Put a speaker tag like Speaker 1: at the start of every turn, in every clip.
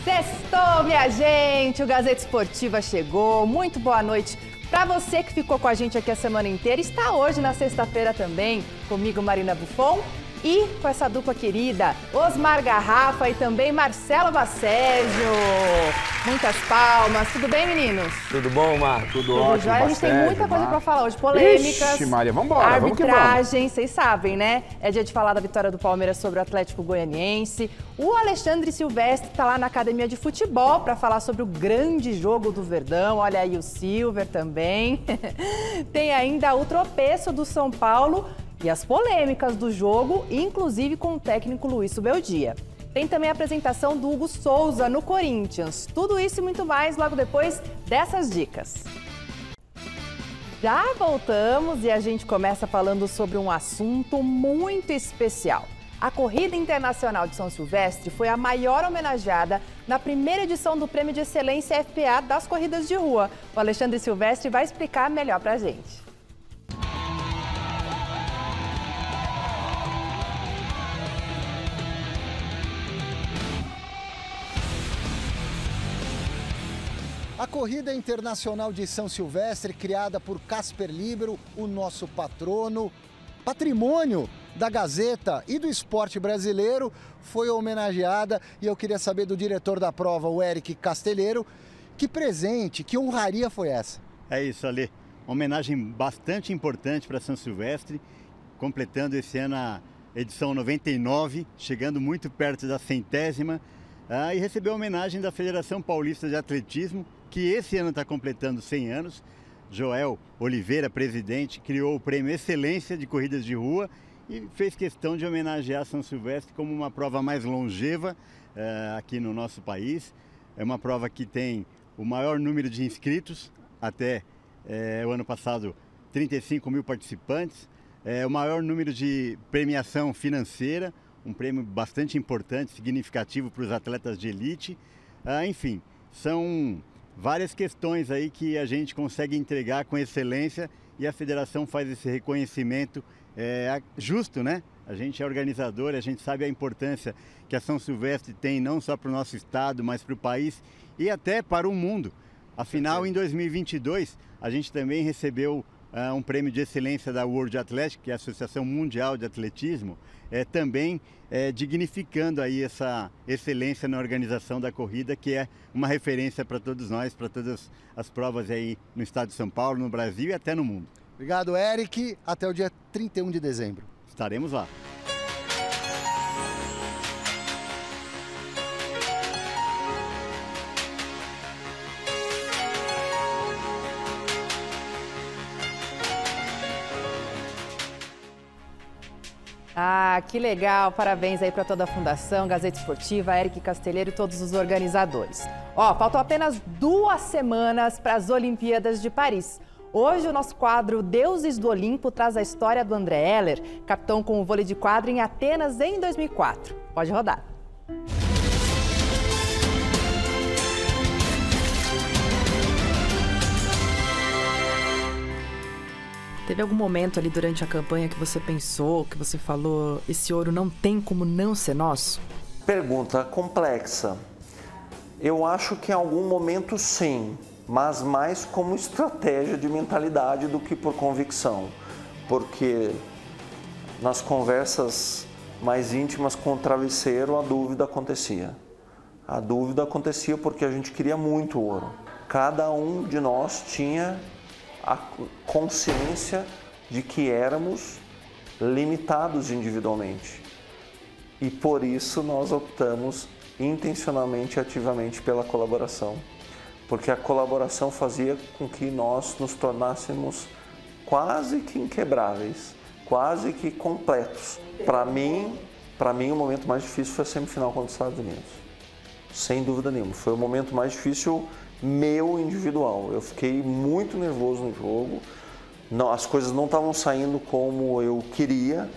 Speaker 1: Sextou, minha gente! O Gazeta Esportiva chegou. Muito boa noite para você que ficou com a gente aqui a semana inteira. Está hoje, na sexta-feira também, comigo, Marina Buffon, e com essa dupla querida, Osmar Garrafa e também Marcelo Basségio. Muitas palmas. Tudo bem, meninos?
Speaker 2: Tudo bom, Mar?
Speaker 3: Tudo ótimo,
Speaker 1: A gente tem muita coisa para falar hoje. Polêmicas,
Speaker 3: Ixi, Maria, vambora,
Speaker 1: arbitragem, vocês sabem, né? É dia de falar da vitória do Palmeiras sobre o Atlético Goianiense. O Alexandre Silvestre está lá na academia de futebol para falar sobre o grande jogo do Verdão. Olha aí o Silver também. Tem ainda o tropeço do São Paulo e as polêmicas do jogo, inclusive com o técnico Luiz Subeldia. Tem também a apresentação do Hugo Souza no Corinthians. Tudo isso e muito mais logo depois dessas dicas. Já voltamos e a gente começa falando sobre um assunto muito especial. A Corrida Internacional de São Silvestre foi a maior homenageada na primeira edição do Prêmio de Excelência FPA das Corridas de Rua. O Alexandre Silvestre vai explicar melhor pra gente.
Speaker 4: A Corrida Internacional de São Silvestre, criada por Casper Libero, o nosso patrono, patrimônio da Gazeta e do esporte brasileiro, foi homenageada. E eu queria saber do diretor da prova, o Eric Castelheiro, que presente, que honraria foi essa?
Speaker 5: É isso, Ale. Uma homenagem bastante importante para São Silvestre, completando esse ano a edição 99, chegando muito perto da 100ª, e recebeu a homenagem da Federação Paulista de Atletismo, que esse ano está completando 100 anos. Joel Oliveira, presidente, criou o Prêmio Excelência de Corridas de Rua e fez questão de homenagear São Silvestre como uma prova mais longeva aqui no nosso país. É uma prova que tem o maior número de inscritos, até o ano passado 35 mil participantes, o maior número de premiação financeira, um prêmio bastante importante, significativo para os atletas de elite. Enfim, são várias questões aí que a gente consegue entregar com excelência e a federação faz esse reconhecimento justo, né? A gente é organizador, a gente sabe a importância que a São Silvestre tem não só para o nosso estado, mas para o país e até para o mundo. Afinal, em 2022, a gente também recebeu um prêmio de excelência da World Athletics, que é a Associação Mundial de Atletismo, também dignificando aí essa excelência na organização da corrida, que é uma referência para todos nós, para todas as provas aí no estado de São Paulo, no Brasil e até no mundo.
Speaker 4: Obrigado, Eric. Até o dia 31 de dezembro.
Speaker 5: Estaremos lá.
Speaker 1: Ah, que legal! Parabéns aí para toda a Fundação, Gazeta Esportiva, Eric Castelheiro e todos os organizadores. Faltam apenas 2 semanas para as Olimpíadas de Paris. Hoje o nosso quadro Deuses do Olimpo traz a história do André Heller, capitão com o vôlei de quadro em Atenas em 2004. Pode rodar. Teve algum momento ali durante a campanha que você pensou, que você falou, esse ouro não tem como não ser nosso?
Speaker 6: Pergunta complexa. Eu acho que em algum momento sim, mas mais como estratégia de mentalidade do que por convicção. Porque nas conversas mais íntimas com o travesseiro, a dúvida acontecia. A dúvida acontecia porque a gente queria muito ouro. Cada um de nós tinha a consciência de que éramos limitados individualmente. E por isso nós optamos intencionalmente e ativamente pela colaboração. Porque a colaboração fazia com que nós nos tornássemos quase que inquebráveis, quase que completos. Para mim, o momento mais difícil foi a semifinal contra os Estados Unidos. Sem dúvida nenhuma. Foi o momento mais difícil meu individual. Eu fiquei muito nervoso no jogo, as coisas não estavam saindo como eu queria,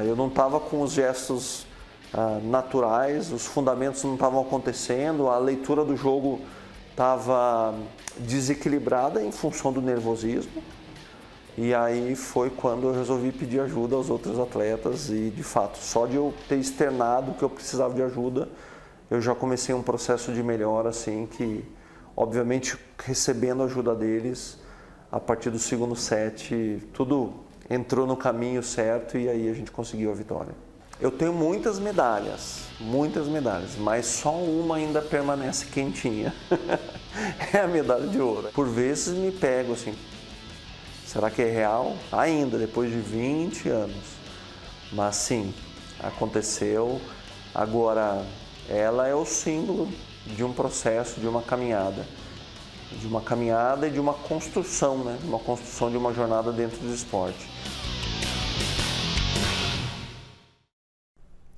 Speaker 6: eu não estava com os gestos naturais, os fundamentos não estavam acontecendo, a leitura do jogo estava desequilibrada em função do nervosismo. E aí foi quando eu resolvi pedir ajuda aos outros atletas e, de fato, só de eu ter externado que eu precisava de ajuda, eu já comecei um processo de melhora, assim, que, obviamente, recebendo a ajuda deles, a partir do segundo set, tudo entrou no caminho certo e aí a gente conseguiu a vitória. Eu tenho muitas medalhas, mas só uma ainda permanece quentinha. É a medalha de ouro. Por vezes me pego assim, será que é real? Ainda, depois de 20 anos. Mas sim, aconteceu. Agora, ela é o símbolo de um processo, de uma caminhada. De uma caminhada e de uma construção, né? Uma construção de uma jornada dentro do esporte.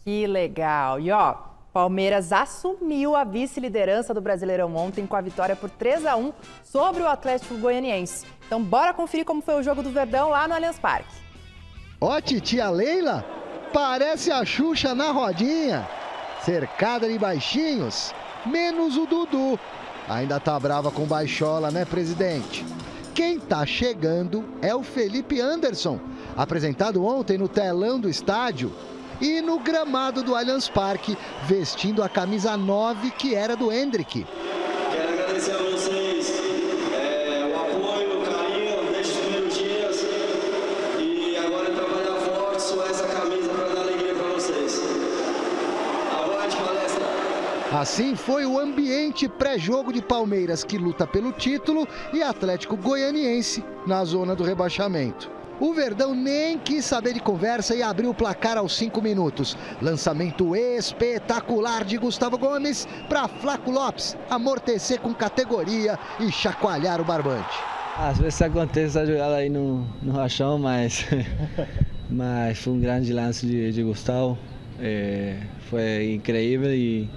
Speaker 1: Que legal! E ó, Palmeiras assumiu a vice-liderança do Brasileirão ontem com a vitória por 3-1 sobre o Atlético Goianiense. Então bora conferir como foi o jogo do Verdão lá no Allianz Parque.
Speaker 4: Ó, titia Leila, parece a Xuxa na rodinha. Cercada de baixinhos, menos o Dudu. Ainda tá brava com Baixola, né, presidente? Quem tá chegando é o Felipe Anderson, apresentado ontem no telão do estádio e no gramado do Allianz Parque, vestindo a camisa 9 que era do Hendrick.
Speaker 2: Quero agradecer a vocês o apoio, o carinho desde os primeiros dias e agora trabalhar forte, suar essa camisa para dar alegria para vocês. Avante, palestra!
Speaker 4: Assim foi o ambiente pré-jogo de Palmeiras, que luta pelo título, e Atlético Goianiense na zona do rebaixamento. O Verdão nem quis saber de conversa e abriu o placar aos 5 minutos. Lançamento espetacular de Gustavo Gomes para Flaco Lopes amortecer com categoria e chacoalhar o barbante.
Speaker 3: Às vezes acontece essa jogada aí no rachão, mas foi um grande lance de Gustavo. Foi incrível e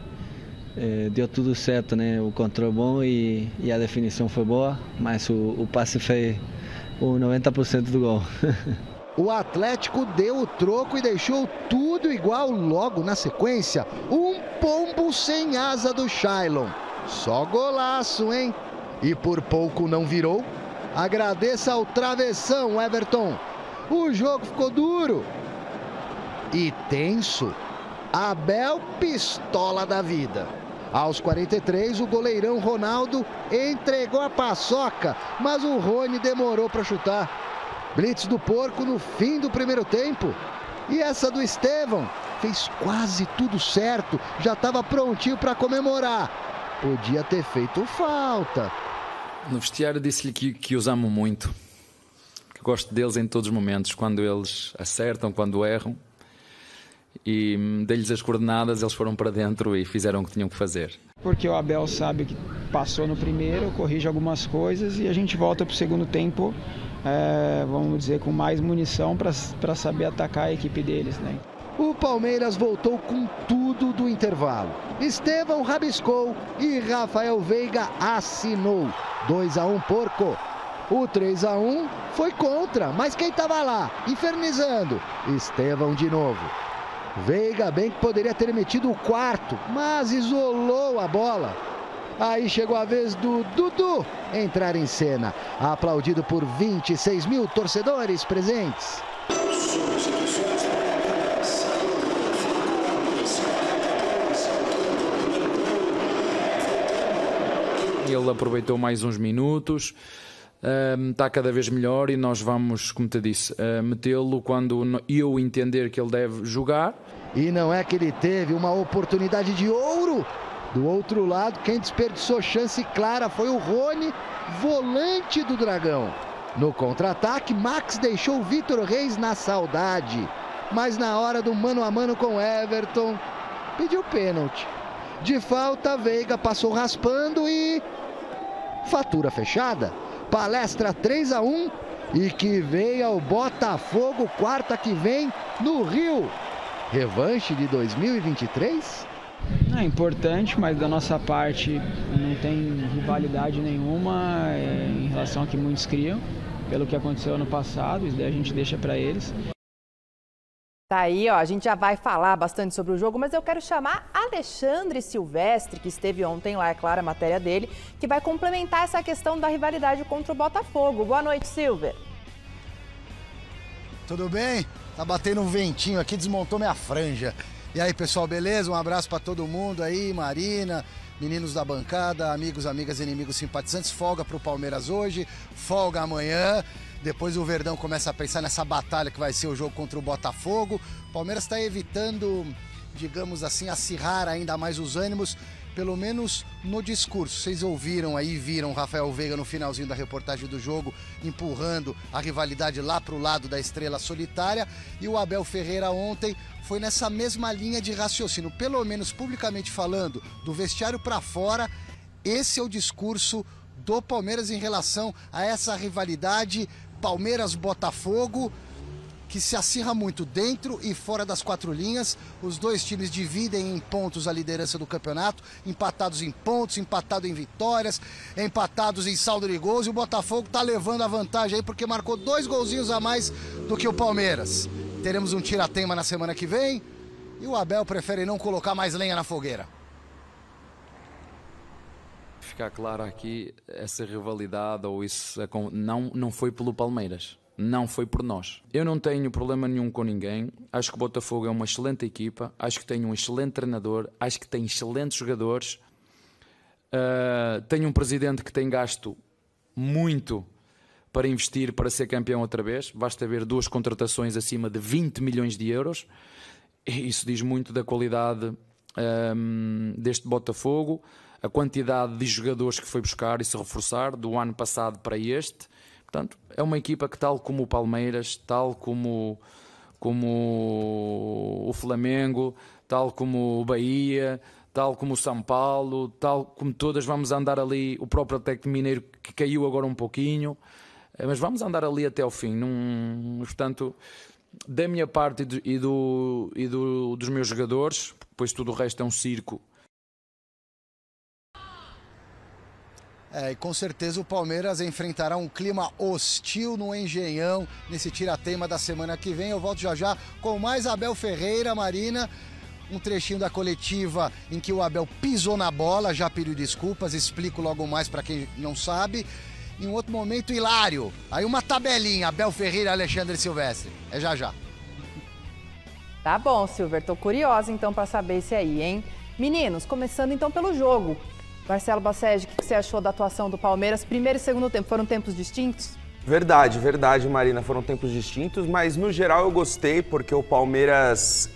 Speaker 3: deu tudo certo, né? O controle bom e a definição foi boa, mas o passe foi o 90% do gol.
Speaker 4: O Atlético deu o troco e deixou tudo igual logo na sequência. Um pombo sem asa do Shailon. Só golaço, hein? E por pouco não virou. Agradeça ao travessão, Everton. O jogo ficou duro e tenso. Abel pistola da vida. Aos 43, o goleirão Ronaldo entregou a paçoca, mas o Rony demorou para chutar. Blitz do Porco no fim do primeiro tempo. E essa do Estevão fez quase tudo certo, já estava prontinho para comemorar. Podia ter feito falta.
Speaker 7: No vestiário disse-lhe que os amo muito, que gosto deles em todos os momentos, quando eles acertam, quando erram. E dei-lhes as coordenadas, eles foram para dentro e fizeram o que tinham que fazer.
Speaker 8: Porque o Abel sabe que passou no primeiro, corrige algumas coisas e a gente volta para o segundo tempo, vamos dizer, com mais munição para saber atacar a equipe deles, né?
Speaker 4: O Palmeiras voltou com tudo do intervalo. Estevão rabiscou e Rafael Veiga assinou. 2-1 Porco. O 3-1 foi contra, mas quem estava lá, infernizando? Estevão de novo. Veiga bem que poderia ter metido o quarto, mas isolou a bola. Aí chegou a vez do Dudu entrar em cena, aplaudido por 26 mil torcedores presentes.
Speaker 7: Ele aproveitou mais uns minutos, está cada vez melhor e nós vamos, como te disse, metê-lo quando eu entender que ele deve jogar.
Speaker 4: E não é que ele teve uma oportunidade de ouro? Do outro lado, quem desperdiçou chance clara foi o Rony, volante do Dragão. No contra-ataque, Max deixou o Vitor Reis na saudade. Mas na hora do mano a mano com Everton, pediu pênalti. De falta, Veiga passou raspando e... fatura fechada. Palestra 3-1 e que venha o Botafogo quarta que vem no Rio. Revanche de 2023?
Speaker 8: É importante, mas da nossa parte não tem rivalidade nenhuma em relação ao que muitos criam, pelo que aconteceu ano passado, isso daí a gente deixa para eles.
Speaker 1: Tá aí, ó, a gente já vai falar bastante sobre o jogo, mas eu quero chamar Alexandre Silvestre, que esteve ontem lá, é claro, a matéria dele, que vai complementar essa questão da rivalidade contra o Botafogo. Boa noite, Silver.
Speaker 4: Tudo bem? Tá batendo um ventinho aqui, desmontou minha franja. E aí, pessoal, beleza? Um abraço para todo mundo aí, Marina, meninos da bancada, amigos, amigas, inimigos, simpatizantes. Folga pro Palmeiras hoje, folga amanhã. Depois o Verdão começa a pensar nessa batalha que vai ser o jogo contra o Botafogo. O Palmeiras está evitando, digamos assim, acirrar ainda mais os ânimos, pelo menos no discurso. Vocês ouviram aí, viram o Rafael Veiga no finalzinho da reportagem do jogo, empurrando a rivalidade lá pro lado da estrela solitária. E o Abel Ferreira ontem foi nessa mesma linha de raciocínio, pelo menos publicamente falando, do vestiário para fora. Esse é o discurso do Palmeiras em relação a essa rivalidade Palmeiras-Botafogo, que se acirra muito dentro e fora das quatro linhas. Os dois times dividem em pontos a liderança do campeonato, empatados em pontos, empatados em vitórias, empatados em saldo de gols, e o Botafogo tá levando a vantagem aí porque marcou 2 golzinhos a mais do que o Palmeiras. Teremos um tira-teima na semana que vem e o Abel prefere não colocar mais lenha na fogueira.
Speaker 7: Ficar claro aqui, essa rivalidade ou isso não foi pelo Palmeiras. Não foi por nós. Eu não tenho problema nenhum com ninguém. Acho que o Botafogo é uma excelente equipa. Acho que tem um excelente treinador. Acho que tem excelentes jogadores. Tenho um presidente que tem gasto muito para investir para ser campeão outra vez. Basta ver 2 contratações acima de 20 milhões de euros. Isso diz muito da qualidade deste Botafogo. A quantidade de jogadores que foi buscar e se reforçar do ano passado para este. Portanto, é uma equipa que, tal como o Palmeiras, tal como o Flamengo, tal como o Bahia, tal como o São Paulo, tal como todas, vamos andar ali, o próprio Atlético Mineiro que caiu agora um pouquinho, mas vamos andar ali até ao fim. Portanto, da minha parte dos meus jogadores, pois tudo o resto é um circo.
Speaker 4: E com certeza o Palmeiras enfrentará um clima hostil no Engenhão nesse tira-teima da semana que vem. Eu volto já já com mais Abel Ferreira, Marina. Um trechinho da coletiva em que o Abel pisou na bola, já pediu desculpas, explico logo mais para quem não sabe. Em um outro momento, hilário. Aí uma tabelinha, Abel Ferreira e Alexandre Silvestre. É já já.
Speaker 1: Tá bom, Silver. Tô curiosa então para saber esse aí, hein? Meninos, começando então pelo jogo. Marcelo Bassege, o que você achou da atuação do Palmeiras? Primeiro e segundo tempo, foram tempos distintos?
Speaker 9: Verdade, Marina, foram tempos distintos, mas no geral eu gostei porque o Palmeiras,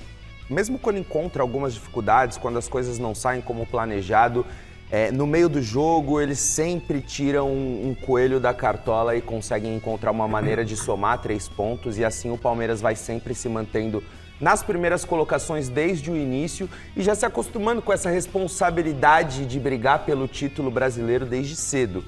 Speaker 9: mesmo quando encontra algumas dificuldades, quando as coisas não saem como planejado, no meio do jogo eles sempre tiram um coelho da cartola e conseguem encontrar uma maneira de somar 3 pontos, e assim o Palmeiras vai sempre se mantendo nas primeiras colocações desde o início e já se acostumando com essa responsabilidade de brigar pelo título brasileiro desde cedo.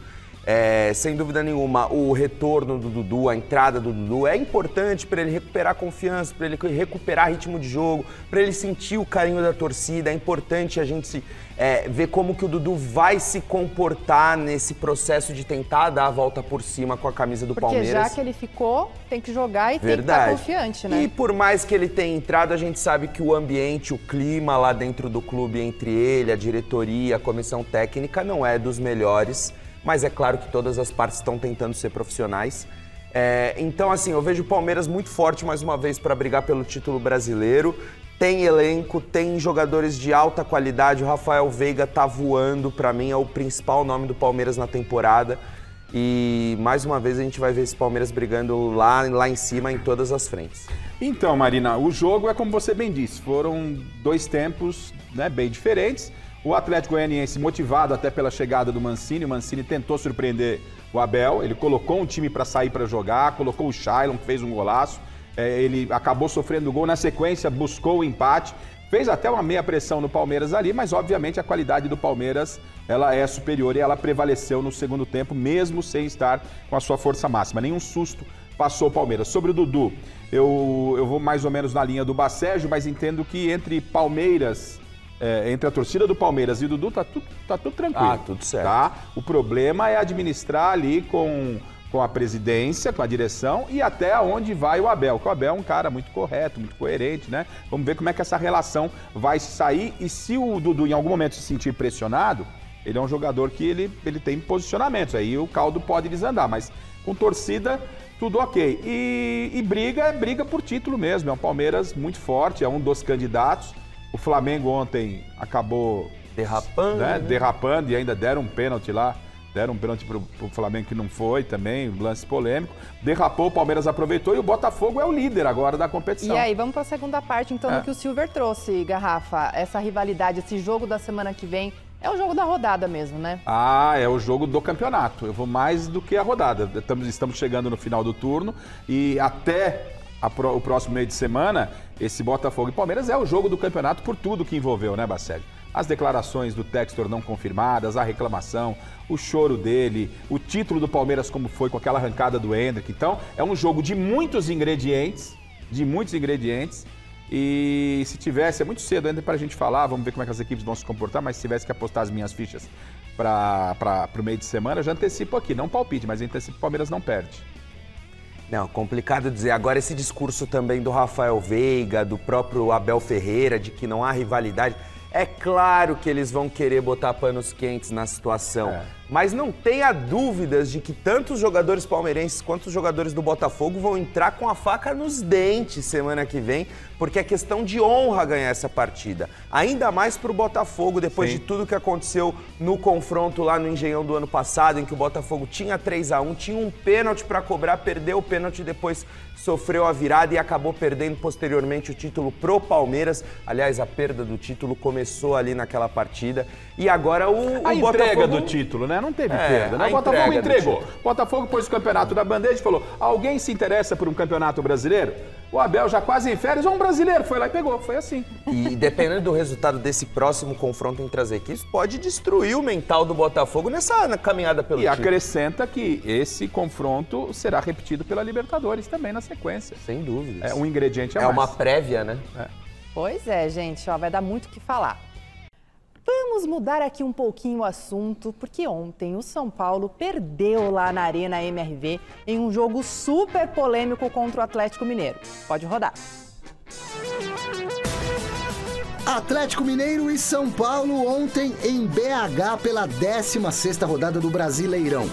Speaker 9: Sem dúvida nenhuma, o retorno do Dudu, a entrada do Dudu é importante para ele recuperar confiança, para ele recuperar ritmo de jogo, para ele sentir o carinho da torcida. É importante a gente ver como que o Dudu vai se comportar nesse processo de tentar dar a volta por cima com a camisa do Palmeiras.
Speaker 1: Porque já que ele ficou, tem que jogar e tem que estar confiante, né?
Speaker 9: E por mais que ele tenha entrado, a gente sabe que o ambiente, o clima lá dentro do clube, entre ele, a diretoria, a comissão técnica, não é dos melhores. Mas é claro que todas as partes estão tentando ser profissionais. Então, assim, eu vejo o Palmeiras muito forte mais uma vez para brigar pelo título brasileiro. Tem elenco, tem jogadores de alta qualidade. O Rafael Veiga tá voando, para mim é o principal nome do Palmeiras na temporada. E mais uma vez a gente vai ver esse Palmeiras brigando lá em cima em todas as frentes.
Speaker 10: Então, Marina, o jogo é como você bem disse, foram 2 tempos, né, bem diferentes. O Atlético Goianiense, motivado até pela chegada do Mancini, o Mancini tentou surpreender o Abel, ele colocou um time para sair para jogar, colocou o Shailon, que fez um golaço, ele acabou sofrendo gol, na sequência buscou o empate, fez até uma meia pressão no Palmeiras ali, mas obviamente a qualidade do Palmeiras ela é superior e ela prevaleceu no segundo tempo, mesmo sem estar com a sua força máxima. Nenhum susto passou o Palmeiras. Sobre o Dudu, eu vou mais ou menos na linha do Bassege, mas entendo que entre Palmeiras... entre a torcida do Palmeiras e o Dudu, tá tudo tranquilo.
Speaker 9: Tudo certo.
Speaker 10: Tá? O problema é administrar ali com a presidência, com a direção e até onde vai o Abel. Porque o Abel é um cara muito correto, muito coerente, né? Vamos ver como é que essa relação vai sair e se o Dudu em algum momento se sentir pressionado, ele é um jogador que ele tem posicionamentos, aí o caldo pode desandar, mas com torcida tudo ok. E briga por título mesmo, é um Palmeiras muito forte, é um dos candidatos. O Flamengo ontem acabou
Speaker 9: derrapando,
Speaker 10: né? Derrapando e ainda deram um pênalti lá. Deram um pênalti pro Flamengo que não foi também, um lance polêmico. Derrapou, o Palmeiras aproveitou e o Botafogo é o líder agora da competição.
Speaker 1: E aí, vamos para a segunda parte, então, do que o Silver trouxe, Garrafa. Essa rivalidade, esse jogo da semana que vem, é o jogo da rodada mesmo, né?
Speaker 10: Ah, é o jogo do campeonato. Eu vou mais do que a rodada. Estamos chegando no final do turno e até o próximo meio de semana, esse Botafogo e Palmeiras é o jogo do campeonato por tudo que envolveu, né, Baccelli? As declarações do Textor não confirmadas, a reclamação, o choro dele, o título do Palmeiras como foi com aquela arrancada do Endrick. Então, é um jogo de muitos ingredientes, e se tivesse, é muito cedo ainda para a gente falar, vamos ver como é que as equipes vão se comportar, mas se tivesse que apostar as minhas fichas para o meio de semana, eu já antecipo aqui, não palpite, mas antecipo que o Palmeiras não perde.
Speaker 9: Não, complicado dizer. Agora, esse discurso também do Rafael Veiga, do próprio Abel Ferreira, de que não há rivalidade... É claro que eles vão querer botar panos quentes na situação, mas não tenha dúvidas de que tanto os jogadores palmeirenses quanto os jogadores do Botafogo vão entrar com a faca nos dentes semana que vem, porque é questão de honra ganhar essa partida. Ainda mais para o Botafogo, depois de tudo que aconteceu no confronto lá no Engenhão do ano passado, em que o Botafogo tinha 3-1, tinha um pênalti para cobrar, perdeu o pênalti e depois sofreu a virada e acabou perdendo posteriormente o título pro Palmeiras. Aliás, a perda do título começou ali naquela partida. E agora o
Speaker 10: a entrega
Speaker 9: Botafogo...
Speaker 10: do título, né? Não teve perda, né? O Botafogo entregou. O Botafogo pôs o campeonato na bandeja e falou: alguém se interessa por um campeonato brasileiro? O Abel já quase em férias, um brasileiro foi lá e pegou. Foi assim.
Speaker 9: E dependendo do resultado desse próximo confronto entre as equipes, pode destruir o mental do Botafogo na caminhada pelo título.
Speaker 10: E acrescenta que esse confronto será repetido pela Libertadores também na sequência.
Speaker 9: Sem dúvidas.
Speaker 10: É um ingrediente a mais.
Speaker 9: É uma prévia, né?
Speaker 1: Pois é, gente, ó, vai dar muito o que falar. Vamos mudar aqui um pouquinho o assunto, porque ontem o São Paulo perdeu lá na Arena MRV em um jogo super polêmico contra o Atlético Mineiro. Pode rodar.
Speaker 4: Atlético Mineiro e São Paulo ontem em BH pela 16ª rodada do Brasileirão.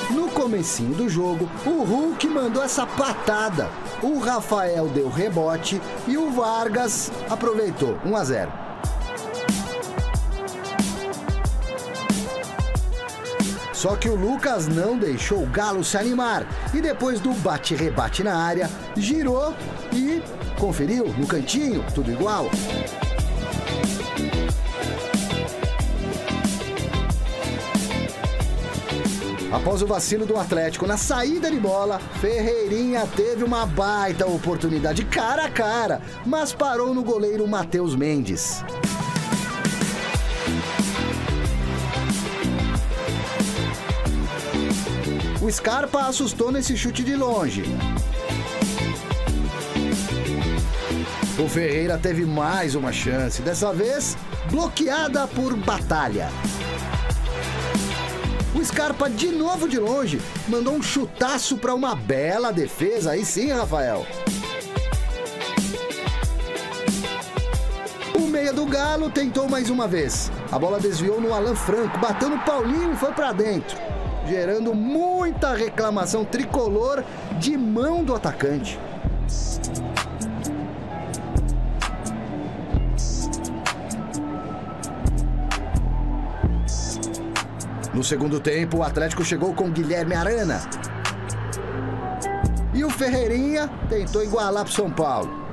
Speaker 4: No comecinho do jogo, o Hulk mandou essa patada. O Rafael deu rebote e o Vargas aproveitou, 1-0. Só que o Lucas não deixou o Galo se animar e depois do bate-rebate na área, girou e conferiu no cantinho, tudo igual. Após o vacilo do Atlético na saída de bola, Ferreirinha teve uma baita oportunidade cara a cara, mas parou no goleiro Matheus Mendes. O Scarpa assustou nesse chute de longe. O Ferreira teve mais uma chance, dessa vez bloqueada por Batalha. O Scarpa, de novo de longe, mandou um chutaço para uma bela defesa. Aí sim, Rafael. O meia do Galo tentou mais uma vez. A bola desviou no Alan Franco, bateu no Paulinho e foi para dentro, gerando muita reclamação tricolor de mão do atacante. No segundo tempo, o Atlético chegou com Guilherme Arana. E o Ferreirinha tentou igualar para o São Paulo.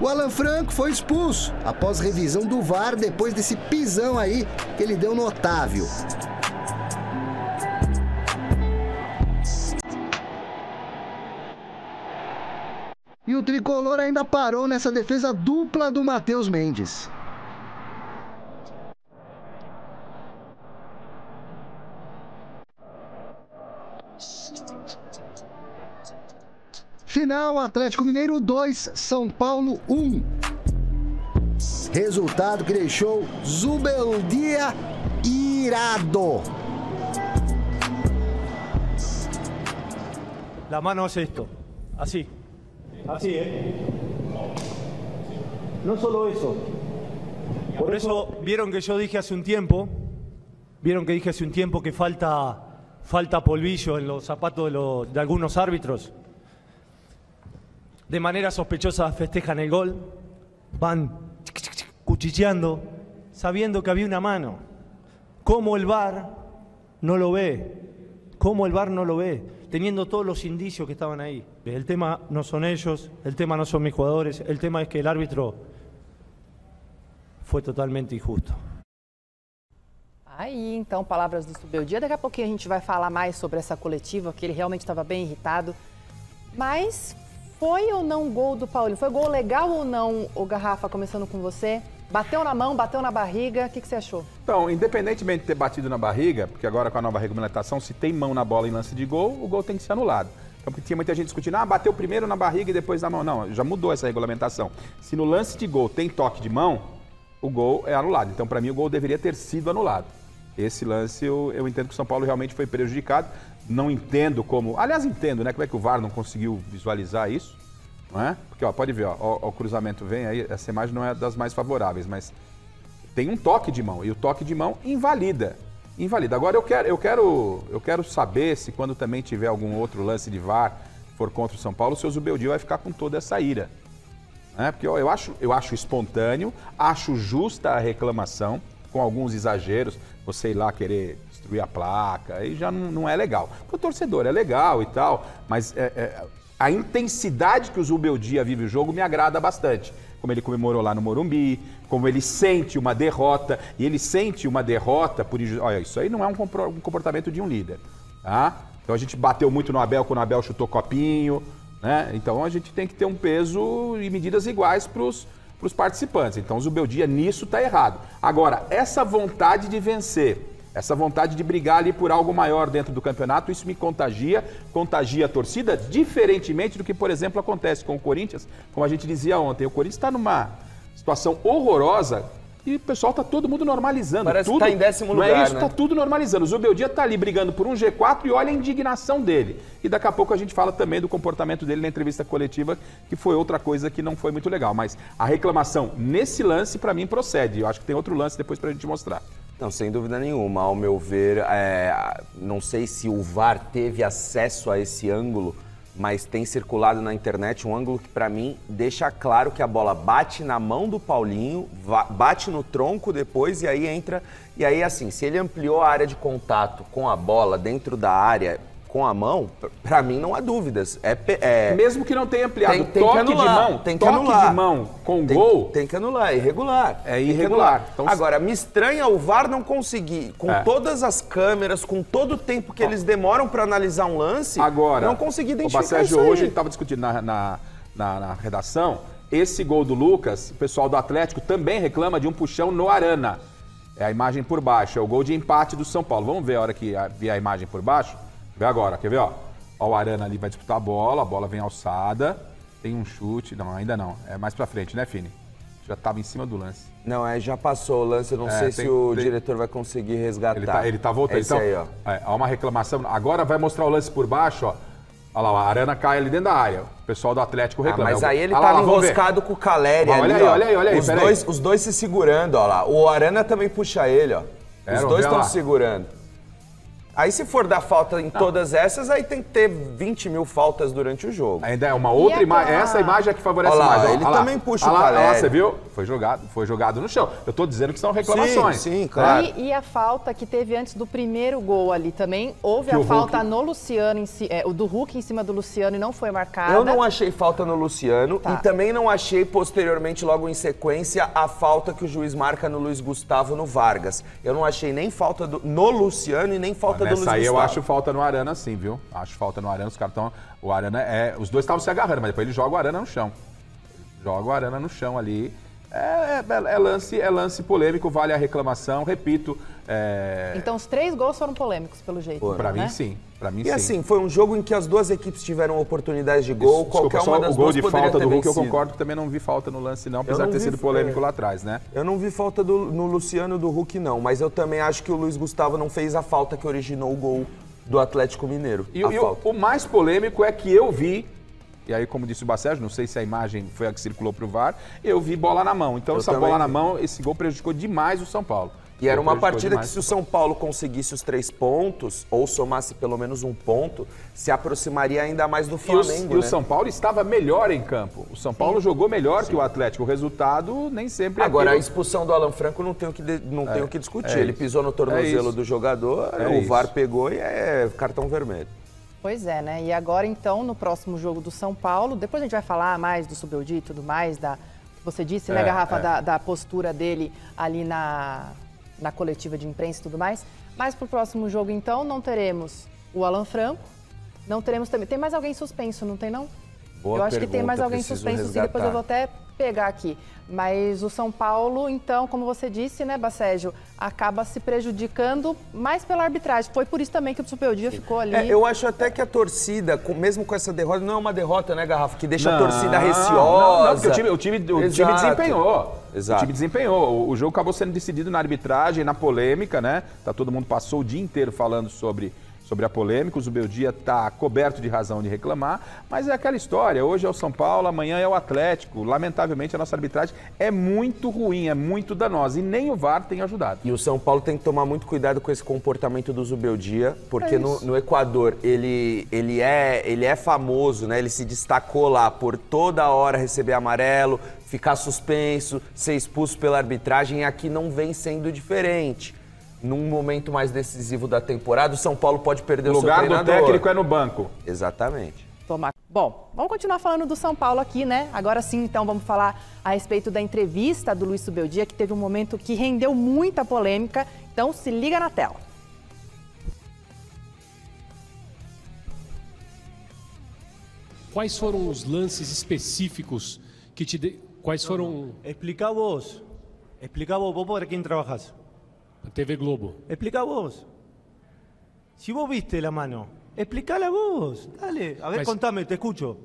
Speaker 4: O Alan Franco foi expulso após revisão do VAR depois desse pisão aí que ele deu no Otávio. E o tricolor ainda parou nessa defesa dupla do Matheus Mendes. Final, Atlético Mineiro 2, São Paulo 1. Resultado que deixou Zubeldia irado.
Speaker 11: La mano es esto, así, No solo eso. Por eso vieron que yo dije hace un tiempo, que falta polvillo en los zapatos de algunos árbitros. de manera sospechosa festejan el gol, van cuchicheando, sabiendo que había una mano. ¿Cómo el VAR no lo ve? ¿Cómo el VAR no lo ve? Teniendo todos los indicios que estaban ahí. El tema no son ellos, el tema no son mis jugadores, el tema es que el árbitro foi totalmente injusto.
Speaker 1: Aí, então, palavras do Zubeldia. Daqui a pouquinho a gente vai falar mais sobre essa coletiva, que ele realmente estava bem irritado. Mas foi ou não gol do Paulinho? Foi gol legal ou não, o Garrafa, começando com você? Bateu na mão, bateu na barriga, o que você achou?
Speaker 10: Então, independentemente de ter batido na barriga, porque agora com a nova regulamentação, se tem mão na bola em lance de gol, o gol tem que ser anulado. Então, porque tinha muita gente discutindo, bateu primeiro na barriga e depois na mão. Não, já mudou essa regulamentação. Se no lance de gol tem toque de mão, o gol é anulado. Então, para mim, o gol deveria ter sido anulado. Esse lance, eu entendo que o São Paulo realmente foi prejudicado. Não entendo como... Aliás, entendo, né? Como é que o VAR não conseguiu visualizar isso? Não é? Porque, ó, pode ver, ó, o cruzamento vem aí, essa imagem não é das mais favoráveis, mas tem um toque de mão, e o toque de mão invalida. Agora eu quero saber se quando também tiver algum outro lance de VAR for contra o São Paulo, o seu Zubeldia vai ficar com toda essa ira. Né? Porque ó, eu acho espontâneo, acho justa a reclamação, com alguns exageros, você ir lá querer destruir a placa, aí já não é legal. Para o torcedor é legal e tal, mas a intensidade que o Zubeldia vive o jogo me agrada bastante. Como ele comemorou lá no Morumbi, como ele sente uma derrota, e ele sente uma derrota por... Olha, isso aí não é um comportamento de um líder, tá? Então a gente bateu muito no Abel quando o Abel chutou copinho, né? Então a gente tem que ter um peso e medidas iguais para os participantes. Então o Zubeldia nisso está errado. Agora, essa vontade de vencer, essa vontade de brigar ali por algo maior dentro do campeonato, isso me contagia a torcida, diferentemente do que, por exemplo, acontece com o Corinthians. Como a gente dizia ontem, o Corinthians está numa situação horrorosa e o pessoal está todo mundo normalizando.
Speaker 9: Parece
Speaker 10: tudo,
Speaker 9: que está em 10º lugar,
Speaker 10: não é isso?
Speaker 9: né?
Speaker 10: Está tudo normalizando. O Zubeldia está ali brigando por um G4 e olha a indignação dele. E daqui a pouco a gente fala também do comportamento dele na entrevista coletiva, que foi outra coisa que não foi muito legal. Mas a reclamação nesse lance, para mim, procede. Eu acho que tem outro lance depois para a gente mostrar.
Speaker 9: Não, sem dúvida nenhuma. Ao meu ver, não sei se o VAR teve acesso a esse ângulo, mas tem circulado na internet um ângulo que, para mim, deixa claro que a bola bate na mão do Paulinho, bate no tronco depois e aí entra... E aí, assim, se ele ampliou a área de contato com a bola dentro da área com a mão, para mim não há dúvidas.
Speaker 10: Mesmo que não tenha ampliado,
Speaker 9: tem que anular, tem que anular.
Speaker 10: Toque de mão com gol...
Speaker 9: Tem que anular, é irregular.
Speaker 10: É irregular.
Speaker 9: Então, agora, me estranha o VAR não conseguir, com todas as câmeras, com todo o tempo que eles demoram para analisar um lance, não conseguir identificar isso aí.
Speaker 10: Hoje ele estava discutindo na redação, esse gol do Lucas, o pessoal do Atlético também reclama de um puxão no Arana. É a imagem por baixo, é o gol de empate do São Paulo. Vamos ver a hora que vier a imagem por baixo? Vê agora, quer ver, ó? Ó, o Arana ali vai disputar a bola vem alçada, tem um chute, não, ainda não, é mais pra frente, né, Fini? Já tava em cima do lance.
Speaker 9: Não, já passou o lance, eu não sei se o diretor vai conseguir resgatar.
Speaker 10: Ele tá voltando, então,
Speaker 9: aí, ó.
Speaker 10: Há uma reclamação, agora vai mostrar o lance por baixo, ó. Olha lá, a Arana cai ali dentro da área, o pessoal do Atlético reclama.
Speaker 9: Mas aí ele tava enroscado com o Caleri ali, ó.
Speaker 10: Olha aí,
Speaker 9: os dois se segurando, ó lá. O Arana também puxa ele, ó. Os dois estão se segurando. Aí se for dar falta em todas essas, aí tem que ter 20 mil faltas durante o jogo.
Speaker 10: Ainda é uma outra imagem, essa imagem é que favorece mais.
Speaker 9: Ele também puxa o Caleri.
Speaker 10: Olha lá, você viu? Foi jogado no chão. Eu tô dizendo que são reclamações.
Speaker 9: Sim, claro.
Speaker 1: E a falta que teve antes do primeiro gol ali também, houve a falta no Luciano, o do Hulk em cima do Luciano e não foi marcada.
Speaker 9: Eu não achei falta no Luciano e também não achei posteriormente, logo em sequência, a falta que o juiz marca no Luiz Gustavo no Vargas. Eu não achei nem falta no Luciano e nem falta do Luiz Gustavo.
Speaker 10: Aí eu acho falta no Arana sim, viu? Acho falta no Arana, os caras estão... O Arana os dois estavam se agarrando, mas depois ele joga o Arana no chão. Joga o Arana no chão ali. É lance polêmico, vale a reclamação, repito.
Speaker 1: Então os 3 gols foram polêmicos, pelo jeito.
Speaker 10: Pra mim, sim.
Speaker 9: E assim, foi um jogo em que as duas equipes tiveram oportunidades de gol, qualquer uma das duas poderia ter vencido. O gol de falta do Hulk
Speaker 10: eu concordo que também não vi falta no lance não, apesar de ter sido polêmico lá atrás, né?
Speaker 9: Eu não vi falta no Luciano do Hulk não, mas eu também acho que o Luiz Gustavo não fez a falta que originou o gol do Atlético Mineiro.
Speaker 10: E o mais polêmico é que eu vi, e aí como disse o Bacérgio, não sei se a imagem foi a que circulou pro VAR, eu vi bola na mão. Então essa bola na mão, esse gol prejudicou demais o São Paulo.
Speaker 9: E era uma partida que, se o São Paulo conseguisse os 3 pontos, ou somasse pelo menos um ponto, se aproximaria ainda mais do Flamengo.
Speaker 10: E o São Paulo estava melhor em campo. O São Paulo jogou melhor que o Atlético. O resultado nem sempre é
Speaker 9: Agora,
Speaker 10: aquilo.
Speaker 9: a expulsão do Alan Franco não tem o que discutir. Ele pisou no tornozelo do jogador, o VAR pegou e é cartão vermelho.
Speaker 1: Pois é, né? E agora, então, no próximo jogo do São Paulo, depois a gente vai falar mais do Subeldi e tudo mais, você disse, né, Garrafa, da postura dele ali na coletiva de imprensa e tudo mais. Mas pro próximo jogo, então, não teremos o Alan Franco, não teremos também... Tem mais alguém suspenso, não tem, não?
Speaker 9: Boa
Speaker 1: eu acho que tem mais alguém
Speaker 9: preciso
Speaker 1: suspenso, sim, depois eu vou até pegar aqui. Mas o São Paulo, então, como você disse, né, Bacégio, acaba se prejudicando mais pela arbitragem. Foi por isso também que o Subeldi ficou ali.
Speaker 9: Eu acho até que a torcida, mesmo com essa derrota, não é uma derrota, né, Garrafa, que deixa a torcida receosa.
Speaker 10: Não, porque o time desempenhou.
Speaker 9: Exato.
Speaker 10: O time desempenhou. O jogo acabou sendo decidido na arbitragem, na polêmica, né? Todo mundo passou o dia inteiro falando sobre a polêmica. O Zubeldia está coberto de razão de reclamar, mas é aquela história. Hoje é o São Paulo, amanhã é o Atlético. Lamentavelmente, a nossa arbitragem é muito ruim, é muito danosa, e nem o VAR tem ajudado.
Speaker 9: E o São Paulo tem que tomar muito cuidado com esse comportamento do Zubeldia, porque no Equador ele é famoso, né? Ele se destacou lá por toda hora receber amarelo, ficar suspenso, ser expulso pela arbitragem, e aqui não vem sendo diferente. Num momento mais decisivo da temporada, o São Paulo pode perder o seu treinador.
Speaker 10: O lugar do técnico é no banco.
Speaker 9: Exatamente.
Speaker 1: Bom, vamos continuar falando do São Paulo aqui, né? Agora sim, então, vamos falar a respeito da entrevista do Luiz Subeldia, que teve um momento que rendeu muita polêmica. Então, se liga na tela.
Speaker 12: Quais foram os lances específicos que te... Quais foram...
Speaker 11: Explica vos para quem trabajas.
Speaker 12: TV Globo.
Speaker 11: Explica vos. Si vos viste la mano, explícala vos. Dale, a ver, contame, te escucho.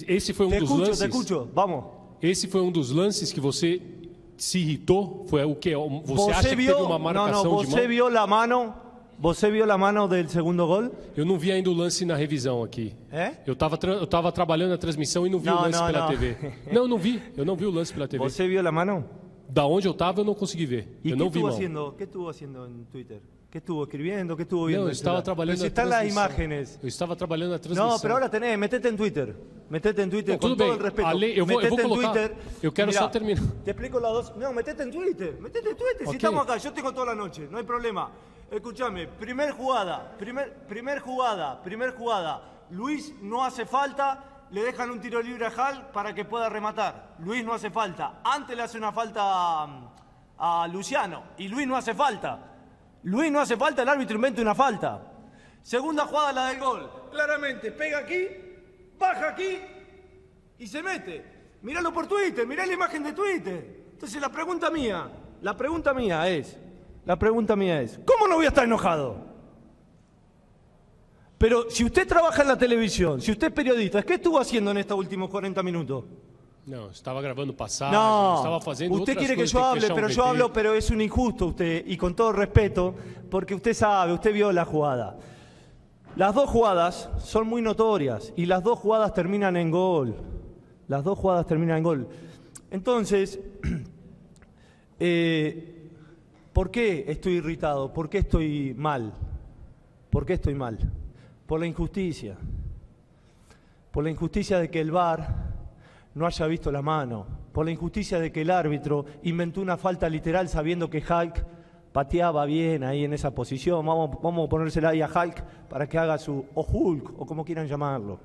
Speaker 12: Esse foi um dos lances...
Speaker 11: Te escucho, vamos.
Speaker 12: Esse foi um dos lances que você se irritou? Foi o que? Você acha que teve uma marcação de mão?
Speaker 11: Você viu a mano do segundo gol?
Speaker 12: Eu não vi ainda o lance na revisão aqui. Eu tava trabalhando na transmissão e não vi o lance pela TV. Não, não vi. Eu não vi o lance pela TV.
Speaker 11: Você viu a mano?
Speaker 12: Da onde eu estava, eu não consegui ver. Eu não vi mão.
Speaker 11: O que estuvo fazendo no Twitter? ¿Qué estuvo escribiendo? ¿Qué estuvo viendo?
Speaker 12: Não, eu estava trabalhando na
Speaker 11: transmissão. Estão las imagens.
Speaker 12: Eu estava trabalhando na transmissão.
Speaker 11: Não, mas agora tenés, metete em Twitter. Metete em Twitter, com todo o respeito.
Speaker 12: Eu vou colocar. Twitter. Eu quero só terminar.
Speaker 11: Te explico las dos. Não, metete em Twitter. Metete em Twitter. Okay. Si estamos acá, yo tengo toda la noche, no hay problema. Escúchame, primer jugada. Luis no hace falta. Le dejan un tiro libre a Hall para que pueda rematar. Luis no hace falta. Antes le hace una falta a Luciano. Y Luis no hace falta. El árbitro inventa una falta. Segunda jugada, la del gol. Claramente, pega aquí, baja aquí y se mete. Míralo por Twitter, mirá la imagen de Twitter. Entonces la pregunta mía es, ¿cómo no voy a estar enojado? Pero si usted trabaja en la televisión, si usted es periodista, ¿qué estuvo haciendo en estos últimos 40 minutos?
Speaker 12: No, estaba grabando pasajes, estaba haciendo
Speaker 11: usted
Speaker 12: otras
Speaker 11: quiere que
Speaker 12: cosas,
Speaker 11: yo hable, pero yo hablo, pero es un injusto usted, y con todo respeto, porque usted sabe, usted vio la jugada. Las dos jugadas son muy notorias, y las dos jugadas terminan en gol. Entonces, ¿por qué estoy irritado? ¿Por qué estoy mal? Por la injusticia. Por la injusticia de que el VAR no haya visto la mano. Por la injusticia de que el árbitro inventó una falta literal sabiendo que Hulk pateaba bien ahí en esa posición. Vamos a ponérsela ahí a Hulk para que haga o Hulk, o como quieran llamarlo.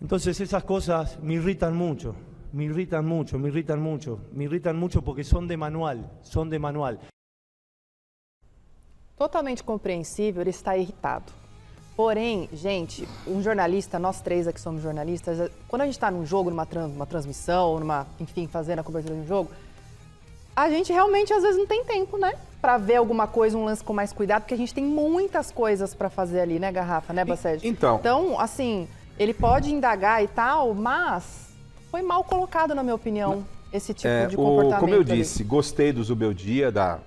Speaker 11: Entonces esas cosas me irritan mucho porque son de manual.
Speaker 1: Totalmente compreensível, ele está irritado. Porém, gente, um jornalista, nós três aqui somos jornalistas, quando a gente está num jogo, numa transmissão, enfim, fazendo a cobertura de um jogo, a gente realmente às vezes não tem tempo, né? Para ver alguma coisa, um lance com mais cuidado, porque a gente tem muitas coisas para fazer ali, né, Garrafa, né, Bacégio? Então, assim, ele pode indagar e tal, mas foi mal colocado, na minha opinião, esse tipo de comportamento.
Speaker 10: Como eu disse, gostei do Zubeldia, da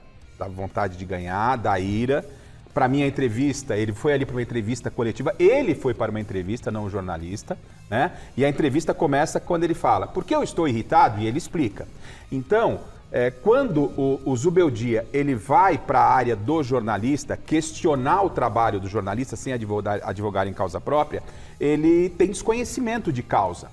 Speaker 10: vontade de ganhar, da ira. Para mim, a entrevista, ele foi ali para uma entrevista coletiva, ele foi para uma entrevista, não o jornalista, né? E a entrevista começa quando ele fala, por que eu estou irritado? E ele explica. Então, Quando o Zubeldia ele vai para a área do jornalista, questionar o trabalho do jornalista sem advogar em causa própria, ele tem desconhecimento de causa,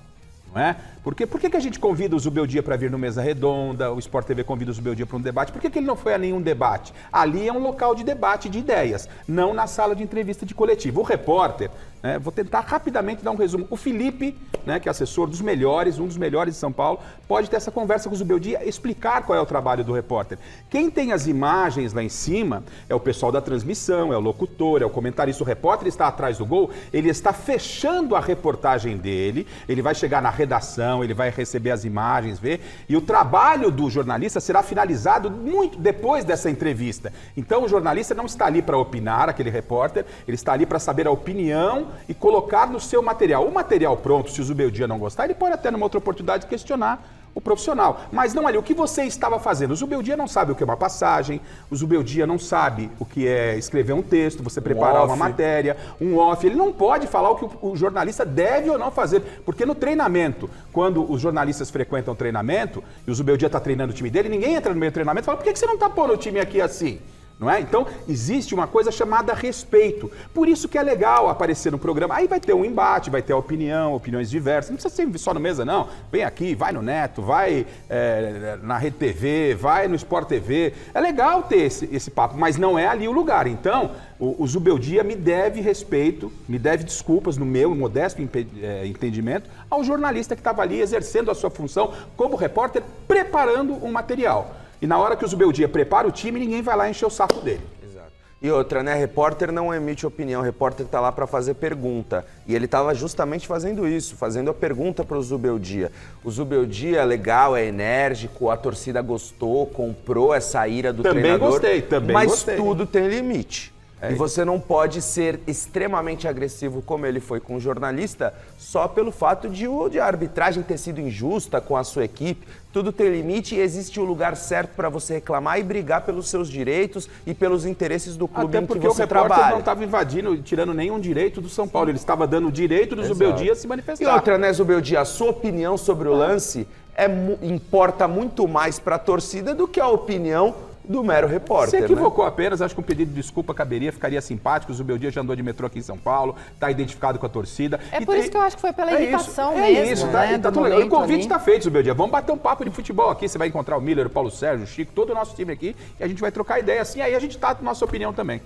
Speaker 10: não é? Por que a gente convida o Zubeldia para vir no Mesa Redonda, o Sport TV convida o Zubeldia para um debate? Por que ele não foi a nenhum debate? Ali é um local de debate de ideias, não na sala de entrevista de coletivo. O repórter, né, vou tentar rapidamente dar um resumo. O Felipe, né, que é assessor dos melhores, um dos melhores de São Paulo, pode ter essa conversa com o Zubeldia, explicar qual é o trabalho do repórter. Quem tem as imagens lá em cima é o pessoal da transmissão, é o locutor, é o comentarista. O repórter está atrás do gol, ele está fechando a reportagem dele, ele vai chegar na redação, ele vai receber as imagens, ver, e o trabalho do jornalista será finalizado muito depois dessa entrevista. Então o jornalista não está ali para opinar, aquele repórter, ele está ali para saber a opinião e colocar no seu material. O material pronto, se o Zubeldia não gostar, ele pode até numa outra oportunidade questionar o profissional. Mas não ali, o que você estava fazendo? O Zubeldia não sabe o que é uma passagem, o Zubeldia não sabe o que é escrever um texto, você preparar uma matéria, um off. Ele não pode falar o que o jornalista deve ou não fazer, porque no treinamento, quando os jornalistas frequentam o treinamento, e o Zubeldia está treinando o time dele, ninguém entra no meio do treinamento e fala, por que você não está pondo o time aqui assim? Não é? Então, existe uma coisa chamada respeito. Por isso que é legal aparecer no programa. Aí vai ter um embate, vai ter opiniões diversas. Não precisa ser só no Mesa, não. Vem aqui, vai no Neto, vai na Rede TV, vai no Sport TV. É legal ter esse papo, mas não é ali o lugar. Então, o Zubeldia me deve respeito, me deve desculpas, no meu modesto entendimento, ao jornalista que estava ali exercendo a sua função como repórter, preparando um material. E na hora que o Zubeldia prepara o time, ninguém vai lá encher o saco dele.
Speaker 9: Exato. E outra, né? Repórter não emite opinião, repórter está lá para fazer pergunta. E ele estava justamente fazendo isso, fazendo a pergunta para o Zubeldia. O Zubeldia é legal, é enérgico, a torcida gostou, comprou essa ira do treinador. Também gostei. Mas tudo tem limite. E você não pode ser extremamente agressivo como ele foi com o jornalista só pelo fato de a arbitragem ter sido injusta com a sua equipe. Tudo tem limite e existe o lugar certo para você reclamar e brigar pelos seus direitos e pelos interesses do clube em que você trabalha. Até porque o repórter
Speaker 10: não estava invadindo, tirando nenhum direito do São Paulo. Ele estava dando o direito do Zubeldia se manifestar.
Speaker 9: E outra, né, Zubeldia, a sua opinião sobre o lance importa muito mais para a torcida do que a opinião do mero repórter.
Speaker 10: Você equivocou apenas, acho que um pedido de desculpa caberia, ficaria simpático. O Zubeldia já andou de metrô aqui em São Paulo, está identificado com a torcida.
Speaker 1: Por isso que eu acho que foi pela irritação mesmo.
Speaker 10: É isso, tá tudo legal. O convite está feito, Zubeldia. Vamos bater um papo de futebol aqui. Você vai encontrar o Miller, o Paulo Sérgio, o Chico, todo o nosso time aqui, e a gente vai trocar ideia assim, aí a gente tá com nossa opinião também.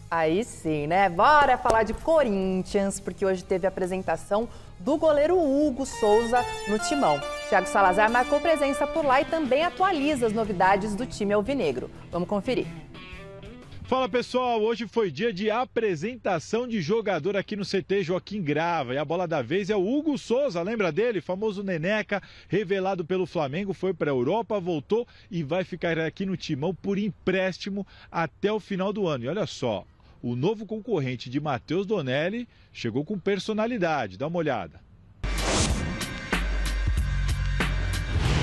Speaker 1: Aí sim, né? Bora falar de Corinthians, porque hoje teve a apresentação do goleiro Hugo Souza no timão. Thiago Salazar marcou presença por lá e também atualiza as novidades do time alvinegro. Vamos conferir.
Speaker 13: Fala pessoal, hoje foi dia de apresentação de jogador aqui no CT Joaquim Grava. E a bola da vez é o Hugo Souza, lembra dele? Famoso Neneca, revelado pelo Flamengo, foi para a Europa, voltou e vai ficar aqui no timão por empréstimo até o final do ano. E olha só, o novo concorrente de Matheus Donelli chegou com personalidade. Dá uma olhada.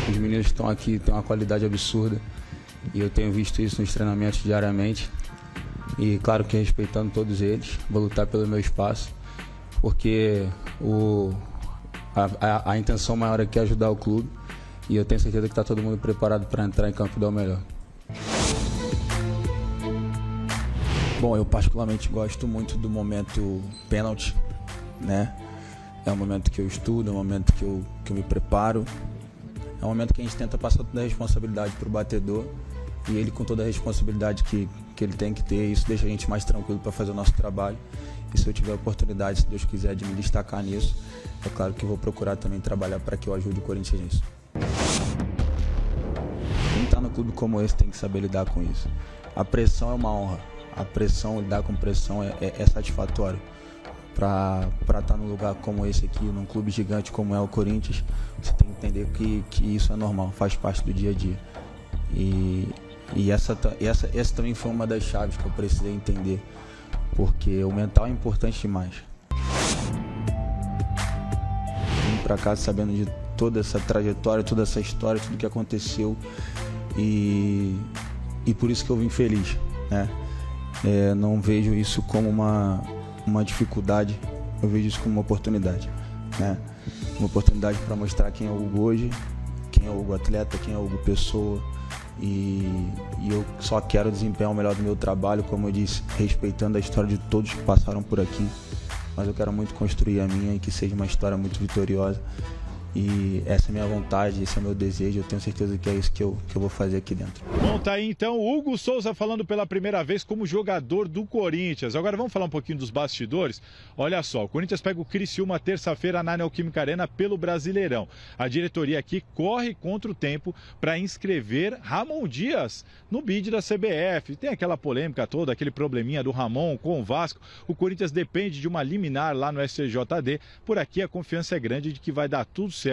Speaker 14: Os meninos que estão aqui têm uma qualidade absurda e eu tenho visto isso nos treinamentos diariamente. E claro que respeitando todos eles, vou lutar pelo meu espaço, porque a intenção maior aqui é ajudar o clube e eu tenho certeza que está todo mundo preparado para entrar em campo e dar o melhor. Bom, eu particularmente gosto muito do momento pênalti, né? É um momento que eu estudo, é um momento que eu me preparo. É um momento que a gente tenta passar toda a responsabilidade para o batedor e ele com toda a responsabilidade que ele tem que ter, isso deixa a gente mais tranquilo para fazer o nosso trabalho. E se eu tiver a oportunidade, se Deus quiser, de me destacar nisso, é claro que eu vou procurar também trabalhar para que eu ajude o Corinthians nisso. Quem está no clube como esse tem que saber lidar com isso. A pressão é uma honra. A pressão, lidar com pressão é satisfatório. Para estar num lugar como esse aqui, num clube gigante como é o Corinthians, você tem que entender que isso é normal, faz parte do dia a dia. E essa também foi uma das chaves que eu precisei entender, porque o mental é importante demais. Vim para cá sabendo de toda essa trajetória, toda essa história, tudo que aconteceu e por isso que eu vim feliz, né? Não vejo isso como uma dificuldade, eu vejo isso como uma oportunidade, né? Uma oportunidade para mostrar quem é o Hugo hoje, quem é o Hugo atleta, quem é o Hugo pessoa E eu só quero desempenhar o melhor do meu trabalho, como eu disse, respeitando a história de todos que passaram por aqui. Mas eu quero muito construir a minha e que seja uma história muito vitoriosa. E essa é a minha vontade, esse é o meu desejo, eu tenho certeza que é isso que eu vou fazer aqui dentro.
Speaker 13: Bom, tá aí então o Hugo Souza falando pela primeira vez como jogador do Corinthians. Agora vamos falar um pouquinho dos bastidores. Olha só, o Corinthians pega o Criciúma terça-feira na Neoquímica Arena pelo Brasileirão. A diretoria aqui corre contra o tempo para inscrever Ramon Dias no bid da CBF. Tem aquela polêmica toda, aquele probleminha do Ramon com o Vasco. O Corinthians depende de uma liminar lá no STJD. Por aqui a confiança é grande de que vai dar tudo certo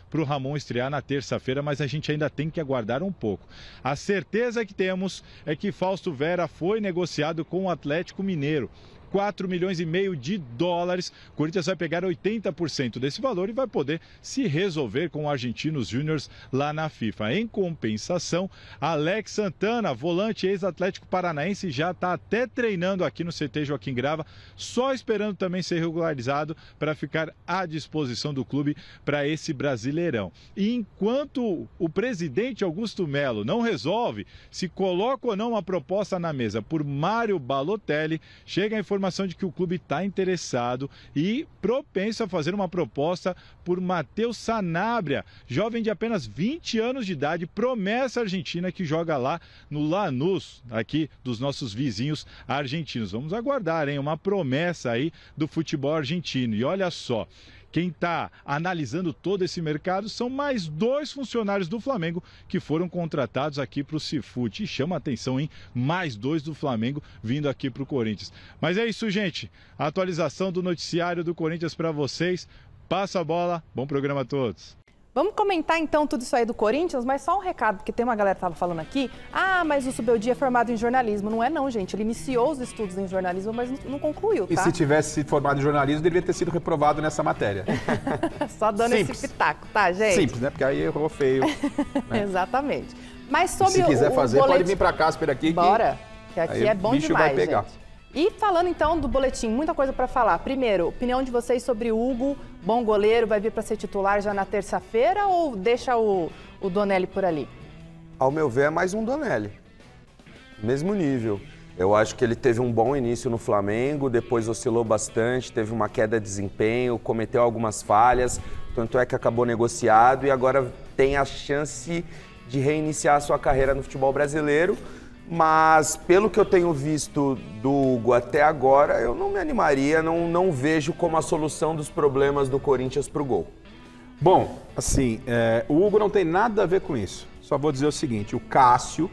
Speaker 13: para o Ramon estrear na terça-feira, mas a gente ainda tem que aguardar um pouco. A certeza que temos é que Fausto Vera foi negociado com o Atlético Mineiro. 4 milhões e meio de dólares. O Corinthians vai pegar 80% desse valor e vai poder se resolver com o Argentinos Júniors lá na FIFA. Em compensação, Alex Santana, volante ex-Atlético Paranaense, já está até treinando aqui no CT Joaquim Grava, só esperando também ser regularizado para ficar à disposição do clube para esse Brasileirão. E enquanto o presidente Augusto Melo não resolve se coloca ou não uma proposta na mesa por Mário Balotelli, chega a informação de que o clube está interessado e propenso a fazer uma proposta por Matheus Sanabria, jovem de apenas 20 anos de idade, promessa argentina que joga lá no Lanús, aqui dos nossos vizinhos argentinos. Vamos aguardar, hein? Uma promessa aí do futebol argentino. E olha só, quem está analisando todo esse mercado são mais 2 funcionários do Flamengo que foram contratados aqui para o Cifute. E chama a atenção, hein? Mais 2 do Flamengo vindo aqui para o Corinthians. Mas é isso, gente. A atualização do noticiário do Corinthians para vocês. Passa a bola. Bom programa a todos.
Speaker 1: Vamos comentar então tudo isso aí do Corinthians, mas só um recado, porque tem uma galera que estava falando aqui, mas o Subeldia é formado em jornalismo. Não é não, gente, ele iniciou os estudos em jornalismo, mas não concluiu, tá?
Speaker 10: E se tivesse sido formado em jornalismo, deveria ter sido reprovado nessa matéria.
Speaker 1: Só dando
Speaker 10: Simples.
Speaker 1: esse pitaco, tá, gente?
Speaker 10: Simples, né? Porque aí errou feio. Né?
Speaker 1: Exatamente. Mas sobre
Speaker 10: se quiser fazer,
Speaker 1: boletim...
Speaker 10: pode vir pra Casper aqui.
Speaker 1: Bora, que aqui é bom
Speaker 10: bicho
Speaker 1: demais,
Speaker 10: vai pegar.
Speaker 1: gente. E falando então do boletim, muita coisa para falar. Primeiro, opinião de vocês sobre o Hugo, bom goleiro, vai vir para ser titular já na terça-feira ou deixa o Donelli por ali?
Speaker 9: Ao meu ver, é mais um Donelli. Mesmo nível. Eu acho que ele teve um bom início no Flamengo, depois oscilou bastante, teve uma queda de desempenho, cometeu algumas falhas, tanto é que acabou negociado e agora tem a chance de reiniciar a sua carreira no futebol brasileiro. Mas, pelo que eu tenho visto do Hugo até agora, eu não me animaria, não vejo como a solução dos problemas do Corinthians para o gol.
Speaker 10: Bom, assim, o Hugo não tem nada a ver com isso. Só vou dizer o seguinte, o Cássio,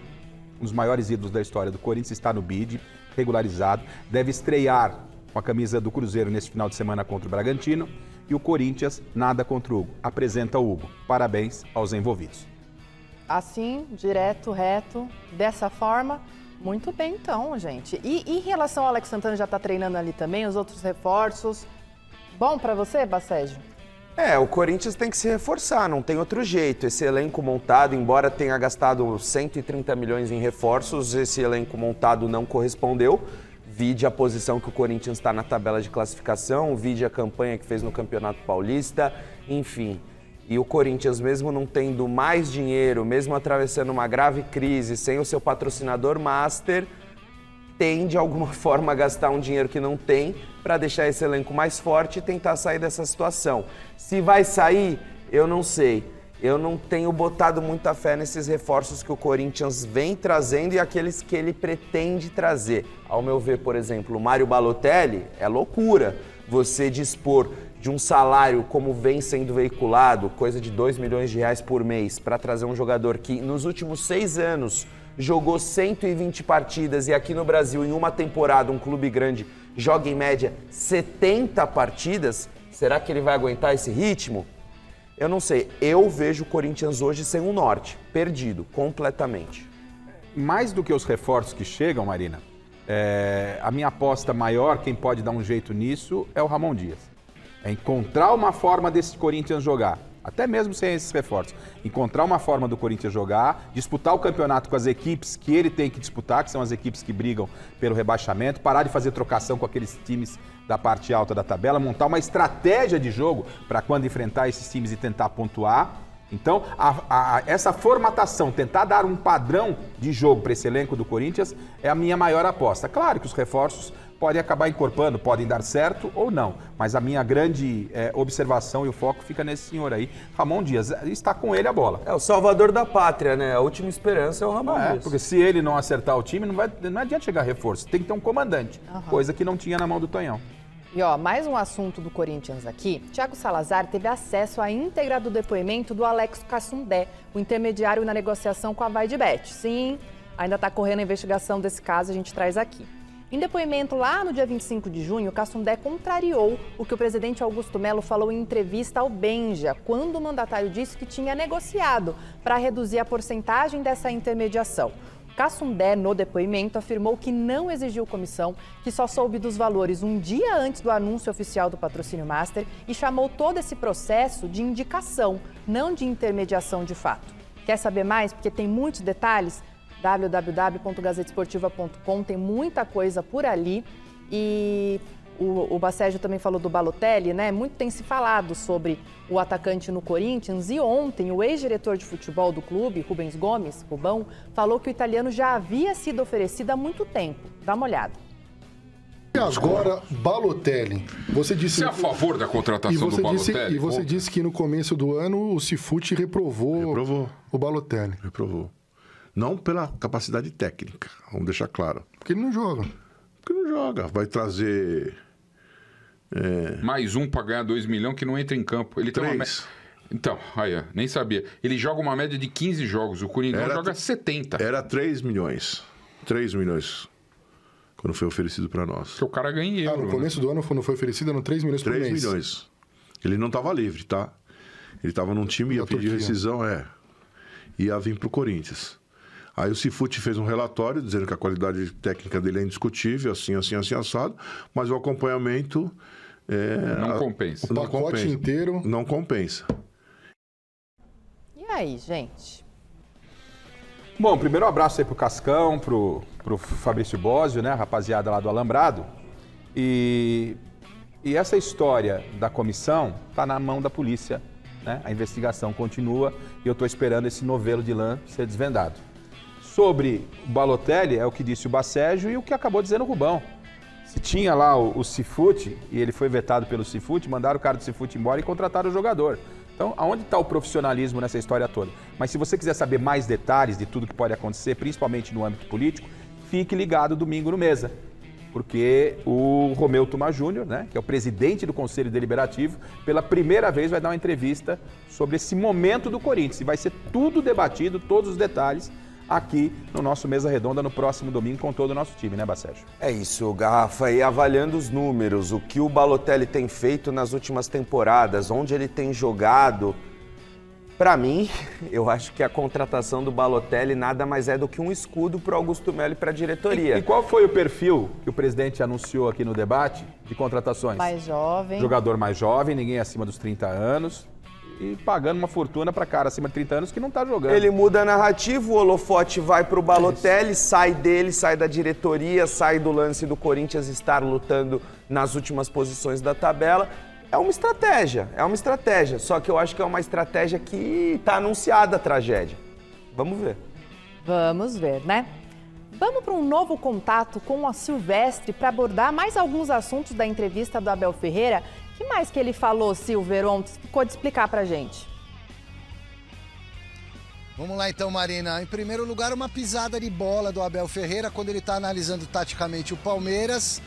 Speaker 10: um dos maiores ídolos da história do Corinthians, está no bid, regularizado, deve estrear com a camisa do Cruzeiro nesse final de semana contra o Bragantino, e o Corinthians, nada contra o Hugo, apresenta o Hugo. Parabéns aos envolvidos.
Speaker 1: Assim, direto, reto, dessa forma, muito bem então, gente. E em relação ao Alex Santana, já está treinando ali também, os outros reforços, bom para você, Bacégio?
Speaker 9: O Corinthians tem que se reforçar, não tem outro jeito. Esse elenco montado, embora tenha gastado 130 milhões em reforços, esse elenco montado não correspondeu. Vide a posição que o Corinthians está na tabela de classificação, vide a campanha que fez no Campeonato Paulista, enfim. E o Corinthians, mesmo não tendo mais dinheiro, mesmo atravessando uma grave crise, sem o seu patrocinador master, tem de alguma forma a gastar um dinheiro que não tem para deixar esse elenco mais forte e tentar sair dessa situação. Se vai sair, eu não sei. Eu não tenho botado muita fé nesses reforços que o Corinthians vem trazendo e aqueles que ele pretende trazer. Ao meu ver, por exemplo, o Mário Balotelli é loucura você dispor de um salário como vem sendo veiculado, coisa de 2 milhões de reais por mês, para trazer um jogador que nos últimos 6 anos jogou 120 partidas e aqui no Brasil, em uma temporada, um clube grande joga em média 70 partidas, será que ele vai aguentar esse ritmo? Eu não sei, eu vejo o Corinthians hoje sem um norte, perdido, completamente.
Speaker 10: Mais do que os reforços que chegam, Marina, a minha aposta maior, quem pode dar um jeito nisso, é o Ramon Dias. É encontrar uma forma desse Corinthians jogar, até mesmo sem esses reforços. Encontrar uma forma do Corinthians jogar, disputar o campeonato com as equipes que ele tem que disputar, que são as equipes que brigam pelo rebaixamento, parar de fazer trocação com aqueles times da parte alta da tabela, montar uma estratégia de jogo para quando enfrentar esses times e tentar pontuar. Então, essa formatação, tentar dar um padrão de jogo para esse elenco do Corinthians é a minha maior aposta. Claro que os reforços podem acabar incorporando, podem dar certo ou não, mas a minha grande observação e o foco fica nesse senhor aí, Ramon Dias. Está com ele a bola.
Speaker 9: É o salvador da pátria, né? A última esperança é o Ramon Dias.
Speaker 10: Porque se ele não acertar o time, não adianta chegar reforço, tem que ter um comandante, coisa que não tinha na mão do Tonhão.
Speaker 1: E ó, mais um assunto do Corinthians aqui. Thiago Salazar teve acesso à íntegra do depoimento do Alex Cassundé, o intermediário na negociação com a Vaidebet. Sim, ainda está correndo a investigação desse caso, a gente traz aqui. Em depoimento lá no dia 25 de junho, Cassundé contrariou o que o presidente Augusto Melo falou em entrevista ao Benja, quando o mandatário disse que tinha negociado para reduzir a porcentagem dessa intermediação. Cassundé, no depoimento, afirmou que não exigiu comissão, que só soube dos valores um dia antes do anúncio oficial do patrocínio master e chamou todo esse processo de indicação, não de intermediação de fato. Quer saber mais? Porque tem muitos detalhes? www.gazetesportiva.com, tem muita coisa por ali. E o Bacégio também falou do Balotelli, né? Muito tem se falado sobre o atacante no Corinthians e ontem o ex-diretor de futebol do clube, Rubens Gomes, Rubão, falou que o italiano já havia sido oferecido há muito tempo. Dá uma olhada.
Speaker 15: E agora, Balotelli. Você disse...
Speaker 16: Você é a favor da contratação do Balotelli?
Speaker 15: E você disse que no começo do ano o Cifutti reprovou o Balotelli.
Speaker 16: Reprovou. Não pela capacidade técnica, vamos deixar claro.
Speaker 15: Porque ele não joga.
Speaker 16: Porque não joga. Vai trazer... Mais um para ganhar 2 milhões que não entra em campo. Ele
Speaker 15: 3.
Speaker 16: Tem uma... Então, aí, nem sabia. Ele joga uma média de 15 jogos. O Corinthians joga 70. Era 3 milhões. 3 milhões. Quando foi oferecido para nós. Porque o cara ganha em euro.
Speaker 15: No começo do ano, quando foi oferecido, eram 3 milhões por mês.
Speaker 16: 3 milhões. Ele não estava livre, tá? Ele estava num time, ia pedir rescisão, ia vir para o Corinthians. Aí o Cifutti fez um relatório dizendo que a qualidade técnica dele é indiscutível, assim, assado, mas o acompanhamento... não compensa.
Speaker 15: O pacote inteiro...
Speaker 16: Não compensa.
Speaker 1: E aí, gente?
Speaker 10: Bom, primeiro um abraço aí pro Cascão, pro Fabrício Bósio, né, a rapaziada lá do Alambrado. E essa história da comissão tá na mão da polícia, né? A investigação continua e eu tô esperando esse novelo de lã ser desvendado. Sobre o Balotelli, é o que disse o Bacégio e o que acabou dizendo o Rubão. Se tinha lá o Cifutti, e ele foi vetado pelo Cifutti, mandaram o cara do Cifutti embora e contrataram o jogador. Então, aonde está o profissionalismo nessa história toda? Mas se você quiser saber mais detalhes de tudo que pode acontecer, principalmente no âmbito político, fique ligado domingo no Mesa. Porque o Romeu Tuma Júnior, né, que é o presidente do Conselho Deliberativo, pela primeira vez vai dar uma entrevista sobre esse momento do Corinthians. E vai ser tudo debatido, todos os detalhes, aqui no nosso Mesa Redonda no próximo domingo com todo o nosso time, né, Bacégio?
Speaker 9: É isso, Garrafa. E avaliando os números, o que o Balotelli tem feito nas últimas temporadas, onde ele tem jogado, para mim, eu acho que a contratação do Balotelli nada mais é do que um escudo para o Augusto Melo e para a diretoria.
Speaker 10: E qual foi o perfil que o presidente anunciou aqui no debate de contratações?
Speaker 1: Mais jovem.
Speaker 10: Jogador mais jovem, ninguém acima dos 30 anos. E pagando uma fortuna para cara acima de 30 anos que não tá jogando.
Speaker 9: Ele muda a narrativa, o holofote vai pro Balotelli, sai dele, sai da diretoria, sai do lance do Corinthians estar lutando nas últimas posições da tabela. É uma estratégia, só que eu acho que é uma estratégia que tá anunciada a tragédia. Vamos ver.
Speaker 1: Vamos ver, né? Vamos para um novo contato com a Silvestre para abordar mais alguns assuntos da entrevista do Abel Ferreira. O que mais que ele falou, Silver, ontem? Ficou de explicar pra gente.
Speaker 4: Vamos lá então, Marina. Em primeiro lugar, uma pisada de bola do Abel Ferreira quando ele está analisando taticamente o Palmeiras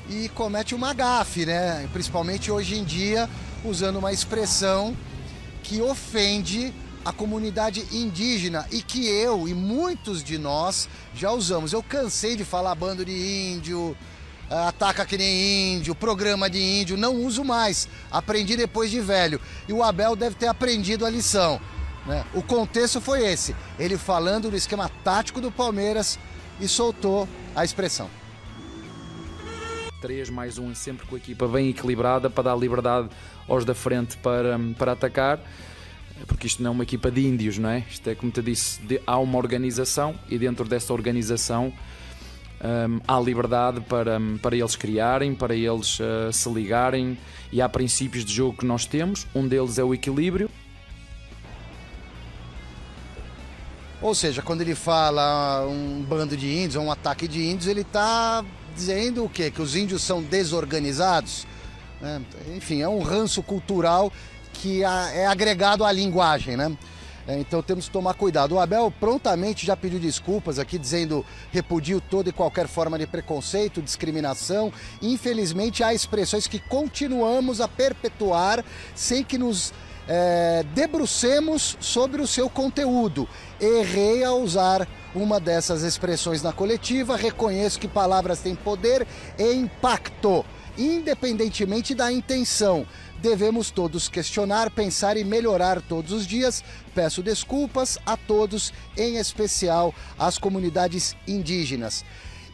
Speaker 4: e comete uma gafe, né? Principalmente hoje em dia, usando uma expressão que ofende a comunidade indígena e que eu e muitos de nós já usamos. Eu cansei de falar bando de índio, ataca que nem índio, programa de índio, não uso mais. Aprendi depois de velho. E o Abel deve ter aprendido a lição, né? O contexto foi esse, ele falando do esquema tático do Palmeiras e soltou a expressão.
Speaker 7: 3+1 sempre com a equipa bem equilibrada para dar liberdade aos da frente para atacar, porque isto não é uma equipa de índios, não é? Isto é, como te disse, há uma organização e dentro dessa organização há liberdade para eles criarem, para eles se ligarem, e há princípios de jogo que nós temos, um deles é o equilíbrio.
Speaker 4: Ou seja, quando ele fala um bando de índios ou um ataque de índios, ele está dizendo o quê? Que os índios são desorganizados? Enfim, é um ranço cultural que é agregado à linguagem, né? Então temos que tomar cuidado. O Abel prontamente já pediu desculpas aqui, dizendo repudio toda e qualquer forma de preconceito, discriminação. Infelizmente há expressões que continuamos a perpetuar sem que nos debrucemos sobre o seu conteúdo. Errei ao usar uma dessas expressões na coletiva, reconheço que palavras têm poder e impacto, independentemente da intenção. Devemos todos questionar, pensar e melhorar todos os dias. Peço desculpas a todos, em especial às comunidades indígenas.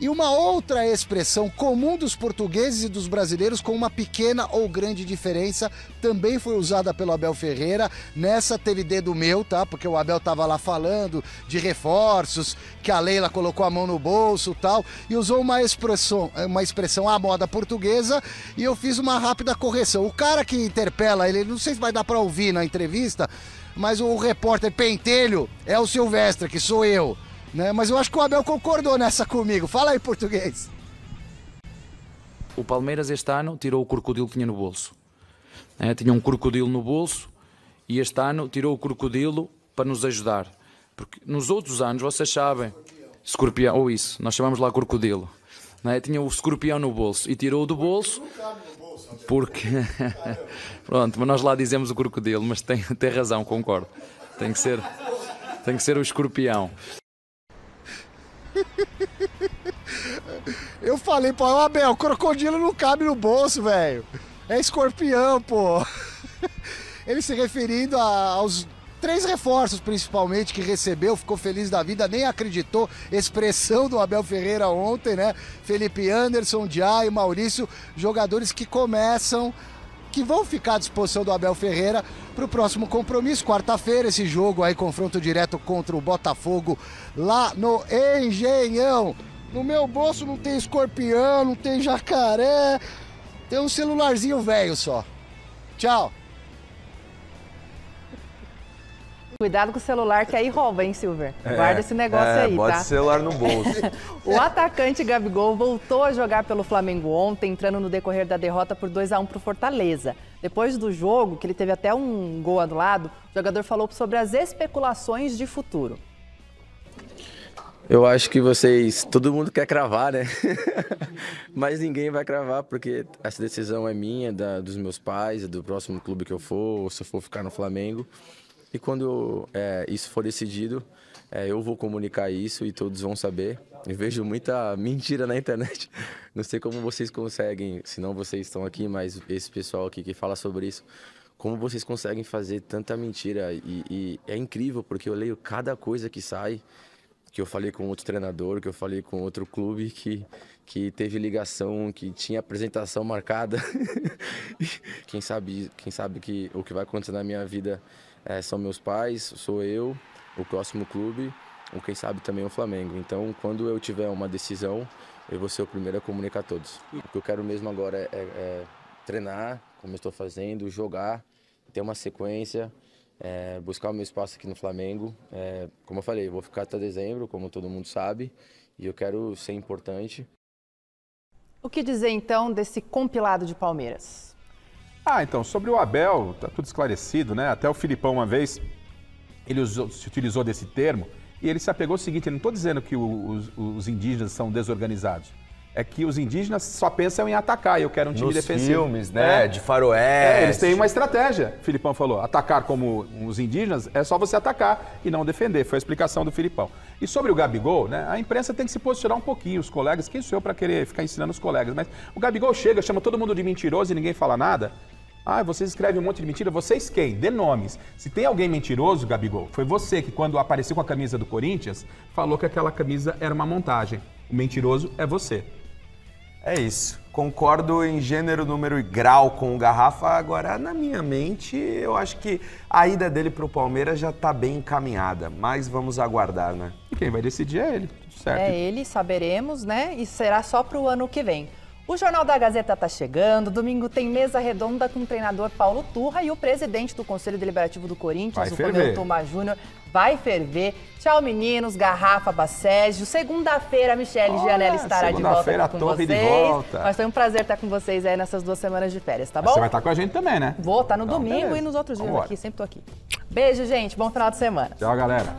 Speaker 4: E uma outra expressão comum dos portugueses e dos brasileiros, com uma pequena ou grande diferença, também foi usada pelo Abel Ferreira. Nessa teve dedo meu, tá? Porque o Abel estava lá falando de reforços, que a Leila colocou a mão no bolso e tal, e usou uma expressão à moda portuguesa, e eu fiz uma rápida correção. O cara que interpela ele, não sei se vai dar para ouvir na entrevista, mas o repórter pentelho é o Silvestre, que sou eu. Né? Mas eu acho que o Abel concordou nessa comigo. Fala aí, português.
Speaker 7: O Palmeiras este ano tirou o crocodilo que tinha no bolso. Tinha um crocodilo no bolso e este ano tirou o crocodilo para nos ajudar. Porque nos outros anos, vocês sabem, escorpião, ou isso, nós chamamos lá crocodilo. Tinha o escorpião no bolso e tirou-o do bolso porque... Pronto, mas nós lá dizemos o crocodilo, mas tem razão, concordo. Tem que ser o escorpião.
Speaker 4: Eu falei, pô, Abel, crocodilo não cabe no bolso, velho. É escorpião, pô. Ele se referindo aos 3 reforços, principalmente, que recebeu, ficou feliz da vida, nem acreditou. Expressão do Abel Ferreira ontem, né? Felipe Anderson, Diá e Maurício, jogadores que vão ficar à disposição do Abel Ferreira para o próximo compromisso, quarta-feira, esse jogo aí, confronto direto contra o Botafogo, lá no Engenhão. No meu bolso não tem escorpião, não tem jacaré, tem um celularzinho velho só. Tchau.
Speaker 1: Cuidado com o celular que aí rouba, hein, Silver? Guarda esse negócio aí,
Speaker 9: bota
Speaker 1: tá?
Speaker 9: o celular no bolso.
Speaker 1: O atacante Gabigol voltou a jogar pelo Flamengo ontem, entrando no decorrer da derrota por 2-1 para o Fortaleza. Depois do jogo, que ele teve até um gol anulado, o jogador falou sobre as especulações de futuro.
Speaker 17: Eu acho que todo mundo quer cravar, né? Mas ninguém vai cravar, porque essa decisão é minha, dos meus pais, do próximo clube que eu for, ou se eu for ficar no Flamengo. E quando isso for decidido, eu vou comunicar isso e todos vão saber. Eu vejo muita mentira na internet. Não sei como vocês conseguem, se não vocês estão aqui, mas esse pessoal aqui que fala sobre isso, como vocês conseguem fazer tanta mentira. E é incrível, porque eu leio cada coisa que sai, que eu falei com outro treinador, que eu falei com outro clube, que teve ligação, que tinha apresentação marcada. Quem sabe que o que vai acontecer na minha vida são meus pais, sou eu, o próximo clube, ou quem sabe também o Flamengo. Então, quando eu tiver uma decisão, eu vou ser o primeiro a comunicar a todos. O que eu quero mesmo agora é treinar, como eu estou fazendo, jogar, ter uma sequência, buscar o meu espaço aqui no Flamengo. Como eu falei, eu vou ficar até dezembro, como todo mundo sabe, e eu quero ser importante.
Speaker 1: O que dizer, então, desse compilado de Palmeiras?
Speaker 10: Então, sobre o Abel, tá tudo esclarecido, né? Até o Filipão, uma vez, ele se utilizou desse termo e ele se apegou ao seguinte: eu não estou dizendo que os indígenas são desorganizados. É que os indígenas só pensam em atacar, e eu quero um time defensivo.
Speaker 9: Nos filmes, né? De faroeste.
Speaker 10: Eles têm uma estratégia, o Filipão falou. Atacar como os indígenas é só você atacar e não defender. Foi a explicação do Filipão. E sobre o Gabigol, né? A imprensa tem que se posicionar um pouquinho. Os colegas, quem sou eu para querer ficar ensinando os colegas? Mas o Gabigol chega, chama todo mundo de mentiroso e ninguém fala nada. Vocês escrevem um monte de mentira. Vocês quem? Dê nomes. Se tem alguém mentiroso, Gabigol, foi você que, quando apareceu com a camisa do Corinthians, falou que aquela camisa era uma montagem. O mentiroso é você.
Speaker 9: É isso. Concordo em gênero, número e grau com o Garrafa. Agora, na minha mente, eu acho que a ida dele para o Palmeiras já está bem encaminhada. Mas vamos aguardar, né?
Speaker 10: E quem vai decidir é ele. Certo.
Speaker 1: É ele, saberemos, né? E será só para o ano que vem. O Jornal da Gazeta está chegando. Domingo tem mesa redonda com o treinador Paulo Turra e o presidente do Conselho Deliberativo do Corinthians, o Romeu Tomás Júnior. Vai ferver. Tchau, meninos. Garrafa, Bacésio. Segunda-feira, a Michele Gianelli estará de volta aqui com vocês.
Speaker 10: De volta.
Speaker 1: Mas foi um prazer estar com vocês aí nessas 2 semanas de férias, tá bom?
Speaker 10: Você vai estar com a gente também, né?
Speaker 1: Vou estar no domingo e nos outros dias aqui. Sempre tô aqui. Beijo, gente. Bom final de semana.
Speaker 10: Tchau, galera.